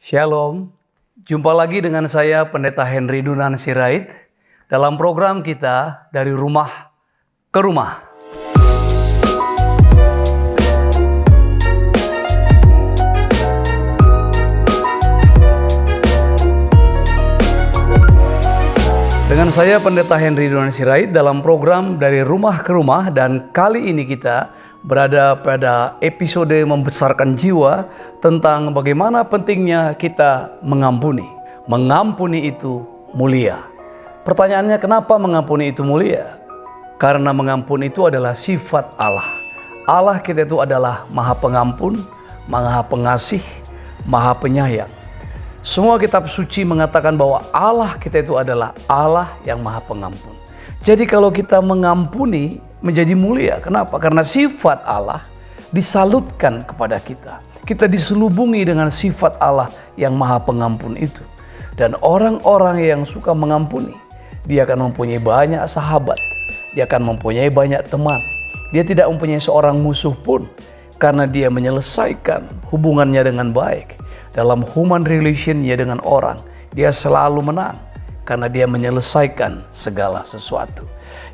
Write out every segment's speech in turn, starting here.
Shalom, jumpa lagi dengan saya Pendeta Henry Dunan Sirait dalam program kita Dari Rumah ke Rumah. Dengan saya Pendeta Henry Dunan Sirait dalam program Dari Rumah ke Rumah, dan kali ini kita berada pada episode membesarkan jiwa tentang bagaimana pentingnya kita mengampuni. Mengampuni itu mulia. Pertanyaannya, kenapa mengampuni itu mulia? Karena mengampuni itu adalah sifat Allah. Allah kita itu adalah Maha Pengampun, Maha Pengasih, Maha Penyayang. Semua kitab suci mengatakan bahwa Allah kita itu adalah Allah yang Maha Pengampun. Jadi kalau kita mengampuni menjadi mulia. Kenapa? Karena sifat Allah disalutkan kepada kita. Kita diselubungi dengan sifat Allah yang Maha Pengampun itu. Dan orang-orang yang suka mengampuni, dia akan mempunyai banyak sahabat. Dia akan mempunyai banyak teman. Dia tidak mempunyai seorang musuh pun, karena dia menyelesaikan hubungannya dengan baik. Dalam human relationnya dengan orang, dia selalu menang karena dia menyelesaikan segala sesuatu.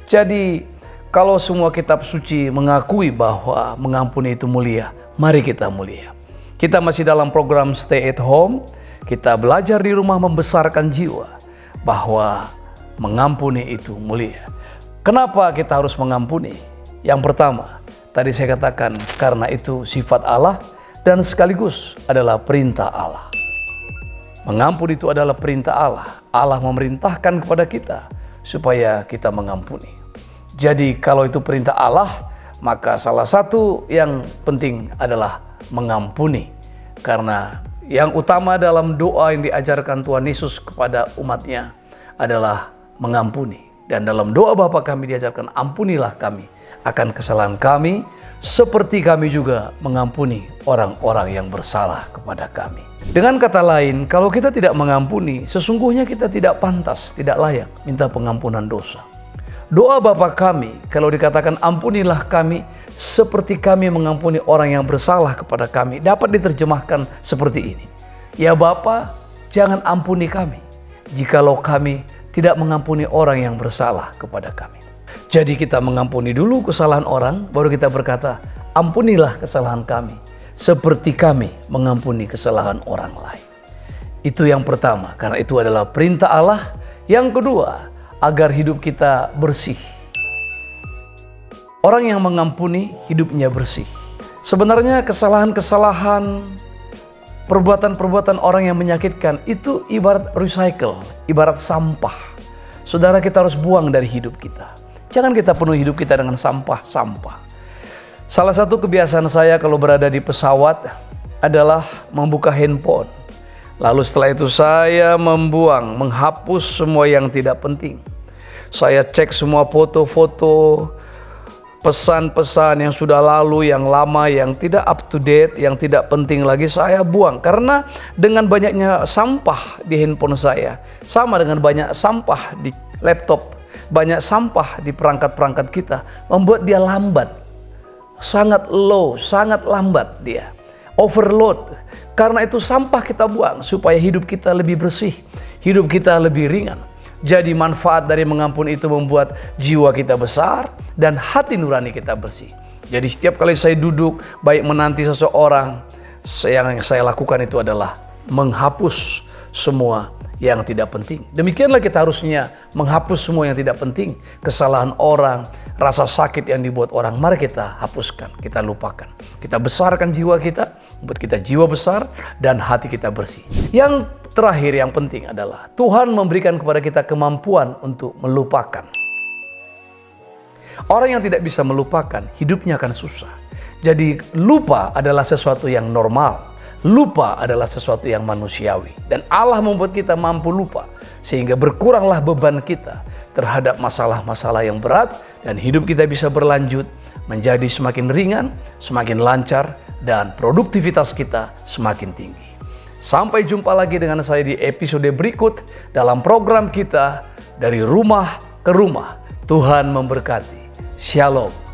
Jadi kalau semua kitab suci mengakui bahwa mengampuni itu mulia, mari kita mulia. Kita masih dalam program Stay at Home. Kita belajar di rumah membesarkan jiwa bahwa mengampuni itu mulia. Kenapa kita harus mengampuni? Yang pertama, tadi saya katakan karena itu sifat Allah dan sekaligus adalah perintah Allah. Mengampuni itu adalah perintah Allah. Allah memerintahkan kepada kita supaya kita mengampuni. Jadi kalau itu perintah Allah, maka salah satu yang penting adalah mengampuni. Karena yang utama dalam doa yang diajarkan Tuhan Yesus kepada umatnya adalah mengampuni. Dan dalam doa Bapa kami diajarkan, ampunilah kami akan kesalahan kami, seperti kami juga mengampuni orang-orang yang bersalah kepada kami. Dengan kata lain, kalau kita tidak mengampuni, sesungguhnya kita tidak pantas, tidak layak minta pengampunan dosa. Doa Bapa kami, kalau dikatakan ampunilah kami seperti kami mengampuni orang yang bersalah kepada kami, dapat diterjemahkan seperti ini. Ya Bapa, jangan ampuni kami jikalau kami tidak mengampuni orang yang bersalah kepada kami. Jadi kita mengampuni dulu kesalahan orang, baru kita berkata, ampunilah kesalahan kami seperti kami mengampuni kesalahan orang lain. Itu yang pertama, karena itu adalah perintah Allah. Yang kedua, agar hidup kita bersih. Orang yang mengampuni hidupnya bersih. Sebenarnya kesalahan-kesalahan, perbuatan-perbuatan orang yang menyakitkan itu ibarat recycle, ibarat sampah. Saudara, kita harus buang dari hidup kita. Jangan kita penuhi hidup kita dengan sampah-sampah. Salah satu kebiasaan saya kalau berada di pesawat adalah membuka handphone. Lalu setelah itu saya menghapus semua yang tidak penting. Saya cek semua foto-foto, pesan-pesan yang sudah lalu, yang lama, yang tidak up to date, yang tidak penting lagi saya buang. Karena dengan banyaknya sampah di handphone saya, sama dengan banyak sampah di laptop, banyak sampah di perangkat-perangkat kita, membuat dia lambat. Sangat low, sangat lambat dia. Overload. Karena itu sampah kita buang supaya hidup kita lebih bersih, hidup kita lebih ringan. Jadi manfaat dari mengampuni itu membuat jiwa kita besar dan hati nurani kita bersih. Jadi setiap kali saya duduk, baik menanti seseorang, yang saya lakukan itu adalah menghapus semua yang tidak penting. Demikianlah kita harusnya menghapus semua yang tidak penting. Kesalahan orang, rasa sakit yang dibuat orang, mari kita hapuskan, kita lupakan. Kita besarkan jiwa kita, buat kita jiwa besar dan hati kita bersih. Yang terakhir yang penting adalah Tuhan memberikan kepada kita kemampuan untuk melupakan. Orang yang tidak bisa melupakan, hidupnya akan susah. Jadi lupa adalah sesuatu yang normal. Lupa adalah sesuatu yang manusiawi. Dan Allah membuat kita mampu lupa. Sehingga berkuranglah beban kita terhadap masalah-masalah yang berat. Dan hidup kita bisa berlanjut menjadi semakin ringan, semakin lancar, dan produktivitas kita semakin tinggi. Sampai jumpa lagi dengan saya di episode berikut dalam program kita Dari Rumah ke Rumah. Tuhan memberkati. Shalom.